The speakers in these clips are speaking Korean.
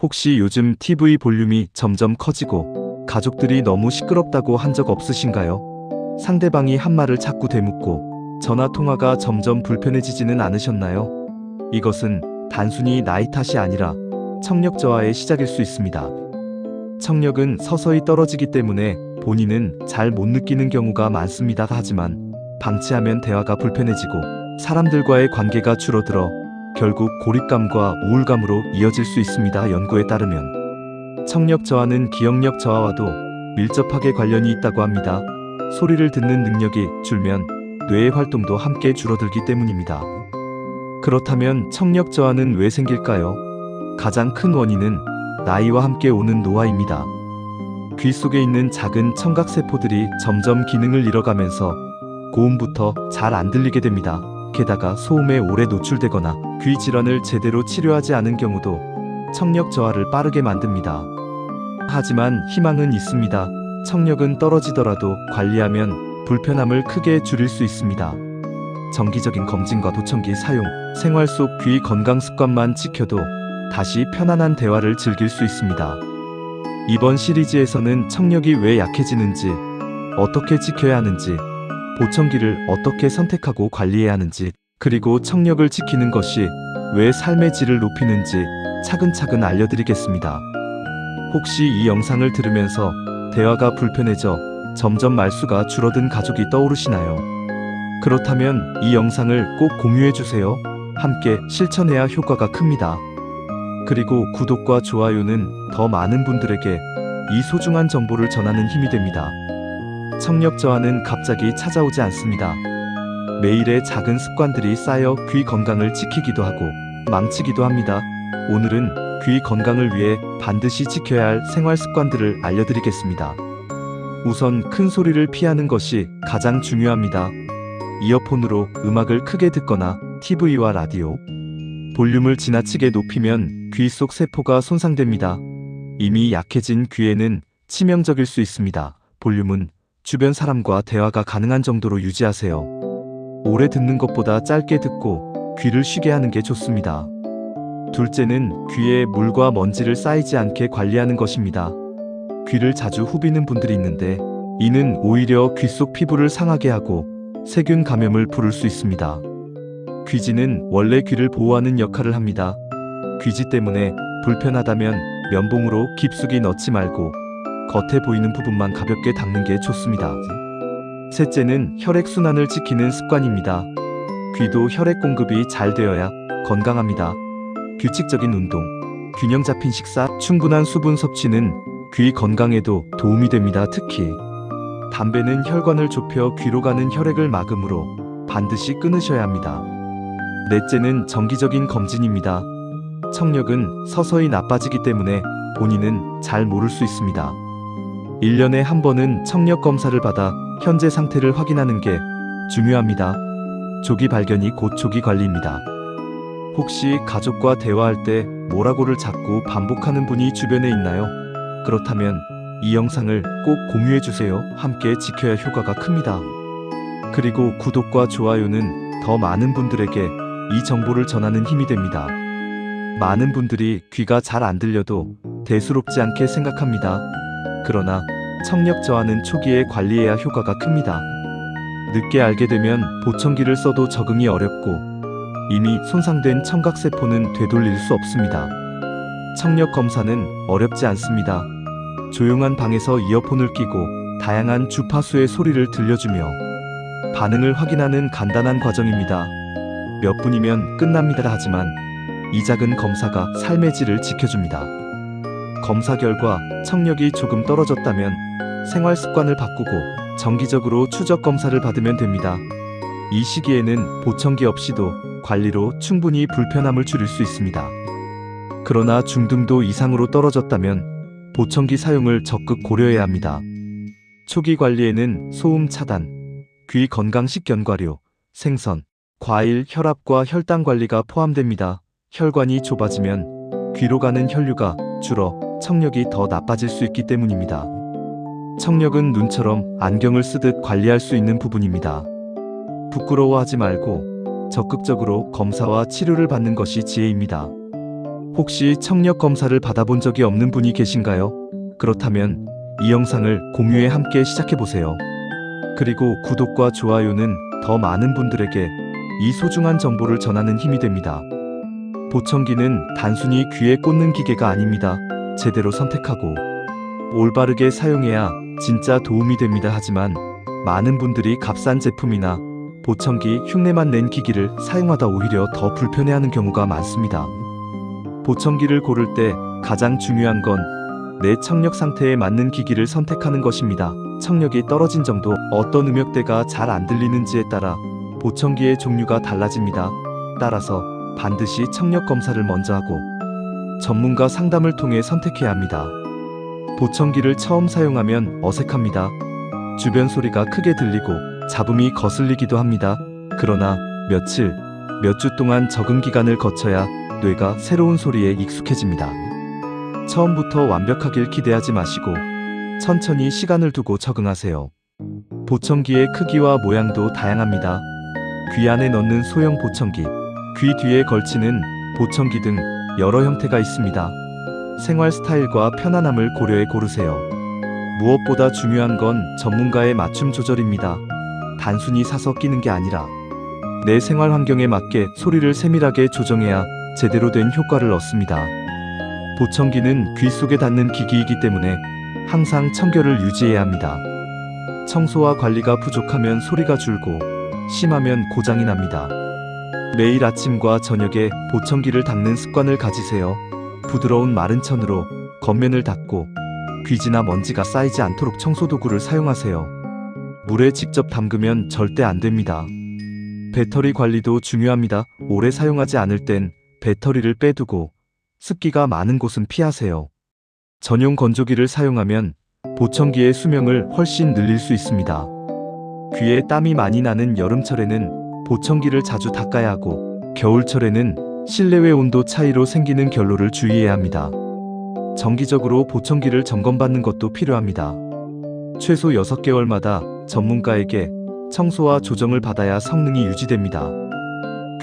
혹시 요즘 TV 볼륨이 점점 커지고 가족들이 너무 시끄럽다고 한 적 없으신가요? 상대방이 한 말을 자꾸 되묻고 전화 통화가 점점 불편해지지는 않으셨나요? 이것은 단순히 나이 탓이 아니라 청력 저하의 시작일 수 있습니다. 청력은 서서히 떨어지기 때문에 본인은 잘 못 느끼는 경우가 많습니다. 하지만 방치하면 대화가 불편해지고 사람들과의 관계가 줄어들어 결국 고립감과 우울감으로 이어질 수 있습니다. 연구에 따르면 청력 저하는 기억력 저하와도 밀접하게 관련이 있다고 합니다. 소리를 듣는 능력이 줄면 뇌의 활동도 함께 줄어들기 때문입니다. 그렇다면 청력 저하는 왜 생길까요? 가장 큰 원인은 나이와 함께 오는 노화입니다. 귀 속에 있는 작은 청각세포들이 점점 기능을 잃어가면서 고음부터 잘 안 들리게 됩니다. 게다가 소음에 오래 노출되거나 귀 질환을 제대로 치료하지 않은 경우도 청력 저하를 빠르게 만듭니다. 하지만 희망은 있습니다. 청력은 떨어지더라도 관리하면 불편함을 크게 줄일 수 있습니다. 정기적인 검진과 보청기 사용, 생활 속 귀 건강 습관만 지켜도 다시 편안한 대화를 즐길 수 있습니다. 이번 시리즈에서는 청력이 왜 약해지는지, 어떻게 지켜야 하는지, 보청기를 어떻게 선택하고 관리해야 하는지, 그리고 청력을 지키는 것이 왜 삶의 질을 높이는지 차근차근 알려드리겠습니다. 혹시 이 영상을 들으면서 대화가 불편해져 점점 말수가 줄어든 가족이 떠오르시나요? 그렇다면 이 영상을 꼭 공유해주세요. 함께 실천해야 효과가 큽니다. 그리고 구독과 좋아요는 더 많은 분들에게 이 소중한 정보를 전하는 힘이 됩니다. 청력 저하는 갑자기 찾아오지 않습니다. 매일의 작은 습관들이 쌓여 귀 건강을 지키기도 하고 망치기도 합니다. 오늘은 귀 건강을 위해 반드시 지켜야 할 생활 습관들을 알려드리겠습니다. 우선 큰 소리를 피하는 것이 가장 중요합니다. 이어폰으로 음악을 크게 듣거나 TV와 라디오, 볼륨을 지나치게 높이면 귀 속 세포가 손상됩니다. 이미 약해진 귀에는 치명적일 수 있습니다. 볼륨은 주변 사람과 대화가 가능한 정도로 유지하세요. 오래 듣는 것보다 짧게 듣고 귀를 쉬게 하는 게 좋습니다. 둘째는 귀에 물과 먼지를 쌓이지 않게 관리하는 것입니다. 귀를 자주 후비는 분들이 있는데 이는 오히려 귀 속 피부를 상하게 하고 세균 감염을 부를 수 있습니다. 귀지는 원래 귀를 보호하는 역할을 합니다. 귀지 때문에 불편하다면 면봉으로 깊숙이 넣지 말고 겉에 보이는 부분만 가볍게 닦는 게 좋습니다. 셋째는 혈액순환을 지키는 습관입니다. 귀도 혈액 공급이 잘 되어야 건강합니다. 규칙적인 운동, 균형 잡힌 식사, 충분한 수분 섭취는 귀 건강에도 도움이 됩니다. 특히 담배는 혈관을 좁혀 귀로 가는 혈액을 막으므로 반드시 끊으셔야 합니다. 넷째는 정기적인 검진입니다. 청력은 서서히 나빠지기 때문에 본인은 잘 모를 수 있습니다. 1년에 한 번은 청력 검사를 받아 현재 상태를 확인하는 게 중요합니다. 조기 발견이 곧 조기 관리입니다. 혹시 가족과 대화할 때 뭐라고를 자꾸 반복하는 분이 주변에 있나요? 그렇다면 이 영상을 꼭 공유해주세요. 함께 지켜야 효과가 큽니다. 그리고 구독과 좋아요는 더 많은 분들에게 이 정보를 전하는 힘이 됩니다. 많은 분들이 귀가 잘 안 들려도 대수롭지 않게 생각합니다. 그러나 청력 저하는 초기에 관리해야 효과가 큽니다. 늦게 알게 되면 보청기를 써도 적응이 어렵고 이미 손상된 청각세포는 되돌릴 수 없습니다. 청력 검사는 어렵지 않습니다. 조용한 방에서 이어폰을 끼고 다양한 주파수의 소리를 들려주며 반응을 확인하는 간단한 과정입니다. 몇 분이면 끝납니다. 하지만 이 작은 검사가 삶의 질을 지켜줍니다. 검사 결과 청력이 조금 떨어졌다면 생활 습관을 바꾸고 정기적으로 추적 검사를 받으면 됩니다. 이 시기에는 보청기 없이도 관리로 충분히 불편함을 줄일 수 있습니다. 그러나 중등도 이상으로 떨어졌다면 보청기 사용을 적극 고려해야 합니다. 초기 관리에는 소음 차단, 귀 건강식 견과류, 생선, 과일, 혈압과 혈당 관리가 포함됩니다. 혈관이 좁아지면 귀로 가는 혈류가 줄어 청력이 더 나빠질 수 있기 때문입니다. 청력은 눈처럼 안경을 쓰듯 관리할 수 있는 부분입니다. 부끄러워하지 말고 적극적으로 검사와 치료를 받는 것이 지혜입니다. 혹시 청력 검사를 받아본 적이 없는 분이 계신가요? 그렇다면 이 영상을 공유해 함께 시작해보세요. 그리고 구독과 좋아요는 더 많은 분들에게 이 소중한 정보를 전하는 힘이 됩니다. 보청기는 단순히 귀에 꽂는 기계가 아닙니다. 제대로 선택하고 올바르게 사용해야 진짜 도움이 됩니다. 하지만 많은 분들이 값싼 제품이나 보청기 흉내만 낸 기기를 사용하다 오히려 더 불편해하는 경우가 많습니다. 보청기를 고를 때 가장 중요한 건 내 청력 상태에 맞는 기기를 선택하는 것입니다. 청력이 떨어진 정도, 어떤 음역대가 잘 안 들리는지에 따라 보청기의 종류가 달라집니다. 따라서 반드시 청력 검사를 먼저 하고 전문가 상담을 통해 선택해야 합니다. 보청기를 처음 사용하면 어색합니다. 주변 소리가 크게 들리고 잡음이 거슬리기도 합니다. 그러나 며칠, 몇 주 동안 적응 기간을 거쳐야 뇌가 새로운 소리에 익숙해집니다. 처음부터 완벽하길 기대하지 마시고 천천히 시간을 두고 적응하세요. 보청기의 크기와 모양도 다양합니다. 귀 안에 넣는 소형 보청기, 귀 뒤에 걸치는 보청기 등 여러 형태가 있습니다. 생활 스타일과 편안함을 고려해 고르세요. 무엇보다 중요한 건 전문가의 맞춤 조절입니다. 단순히 사서 끼는 게 아니라 내 생활 환경에 맞게 소리를 세밀하게 조정해야 제대로 된 효과를 얻습니다. 보청기는 귀 속에 닿는 기기이기 때문에 항상 청결을 유지해야 합니다. 청소와 관리가 부족하면 소리가 줄고 심하면 고장이 납니다. 매일 아침과 저녁에 보청기를 닦는 습관을 가지세요. 부드러운 마른 천으로 겉면을 닦고 귀지나 먼지가 쌓이지 않도록 청소도구를 사용하세요. 물에 직접 담그면 절대 안 됩니다. 배터리 관리도 중요합니다. 오래 사용하지 않을 땐 배터리를 빼두고 습기가 많은 곳은 피하세요. 전용 건조기를 사용하면 보청기의 수명을 훨씬 늘릴 수 있습니다. 귀에 땀이 많이 나는 여름철에는 보청기를 자주 닦아야 하고 겨울철에는 실내외 온도 차이로 생기는 결로를 주의해야 합니다. 정기적으로 보청기를 점검받는 것도 필요합니다. 최소 6개월마다 전문가에게 청소와 조정을 받아야 성능이 유지됩니다.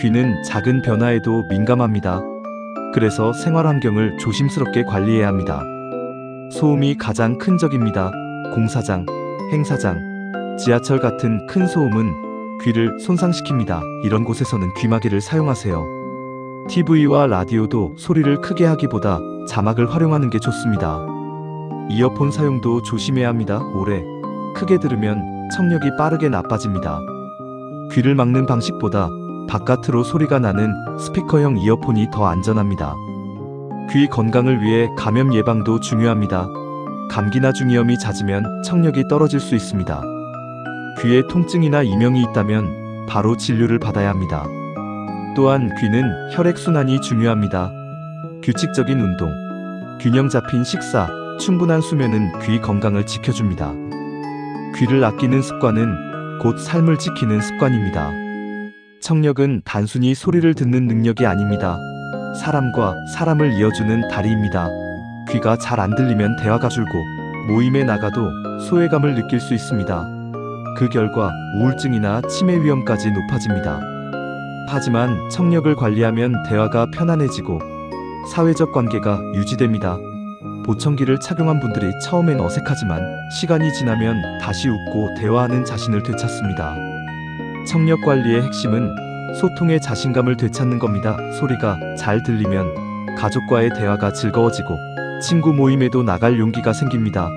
귀는 작은 변화에도 민감합니다. 그래서 생활 환경을 조심스럽게 관리해야 합니다. 소음이 가장 큰 적입니다. 공사장, 행사장, 지하철 같은 큰 소음은 귀를 손상시킵니다. 이런 곳에서는 귀마개를 사용하세요. TV와 라디오도 소리를 크게 하기보다 자막을 활용하는 게 좋습니다. 이어폰 사용도 조심해야 합니다. 오래 크게 들으면 청력이 빠르게 나빠집니다. 귀를 막는 방식보다 바깥으로 소리가 나는 스피커형 이어폰이 더 안전합니다. 귀 건강을 위해 감염 예방도 중요합니다. 감기나 중이염이 잦으면 청력이 떨어질 수 있습니다. 귀에 통증이나 이명이 있다면 바로 진료를 받아야 합니다. 또한 귀는 혈액순환이 중요합니다. 규칙적인 운동, 균형 잡힌 식사, 충분한 수면은 귀 건강을 지켜줍니다. 귀를 아끼는 습관은 곧 삶을 지키는 습관입니다. 청력은 단순히 소리를 듣는 능력이 아닙니다. 사람과 사람을 이어주는 다리입니다. 귀가 잘 안 들리면 대화가 줄고 모임에 나가도 소외감을 느낄 수 있습니다. 그 결과 우울증이나 치매 위험까지 높아집니다. 하지만 청력을 관리하면 대화가 편안해지고 사회적 관계가 유지됩니다. 보청기를 착용한 분들이 처음엔 어색하지만 시간이 지나면 다시 웃고 대화하는 자신을 되찾습니다. 청력 관리의 핵심은 소통의 자신감을 되찾는 겁니다. 소리가 잘 들리면 가족과의 대화가 즐거워지고 친구 모임에도 나갈 용기가 생깁니다.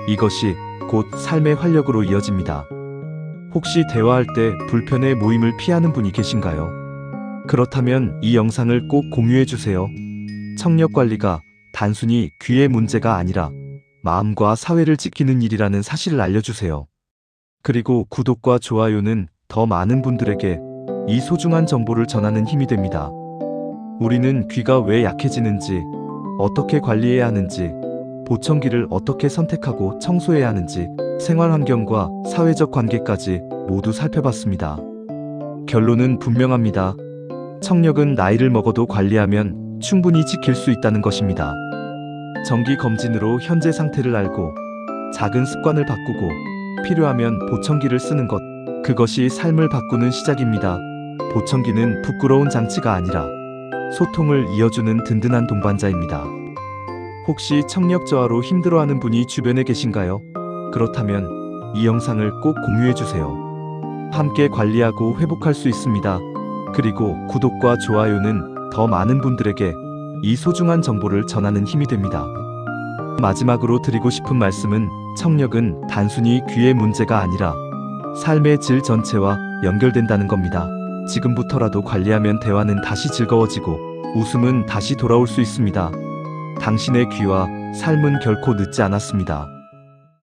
이것이 곧 삶의 활력으로 이어집니다. 혹시 대화할 때 불편해 모임을 피하는 분이 계신가요? 그렇다면 이 영상을 꼭 공유해주세요. 청력 관리가 단순히 귀의 문제가 아니라 마음과 사회를 지키는 일이라는 사실을 알려주세요. 그리고 구독과 좋아요는 더 많은 분들에게 이 소중한 정보를 전하는 힘이 됩니다. 우리는 귀가 왜 약해지는지, 어떻게 관리해야 하는지, 보청기를 어떻게 선택하고 청소해야 하는지, 생활 환경과 사회적 관계까지 모두 살펴봤습니다. 결론은 분명합니다. 청력은 나이를 먹어도 관리하면 충분히 지킬 수 있다는 것입니다. 정기 검진으로 현재 상태를 알고 작은 습관을 바꾸고 필요하면 보청기를 쓰는 것, 그것이 삶을 바꾸는 시작입니다. 보청기는 부끄러운 장치가 아니라 소통을 이어주는 든든한 동반자입니다. 혹시 청력 저하로 힘들어하는 분이 주변에 계신가요? 그렇다면 이 영상을 꼭 공유해주세요. 함께 관리하고 회복할 수 있습니다. 그리고 구독과 좋아요는 더 많은 분들에게 이 소중한 정보를 전하는 힘이 됩니다. 마지막으로 드리고 싶은 말씀은 청력은 단순히 귀의 문제가 아니라 삶의 질 전체와 연결된다는 겁니다. 지금부터라도 관리하면 대화는 다시 즐거워지고 웃음은 다시 돌아올 수 있습니다. 당신의 귀와 삶은 결코 늦지 않았습니다.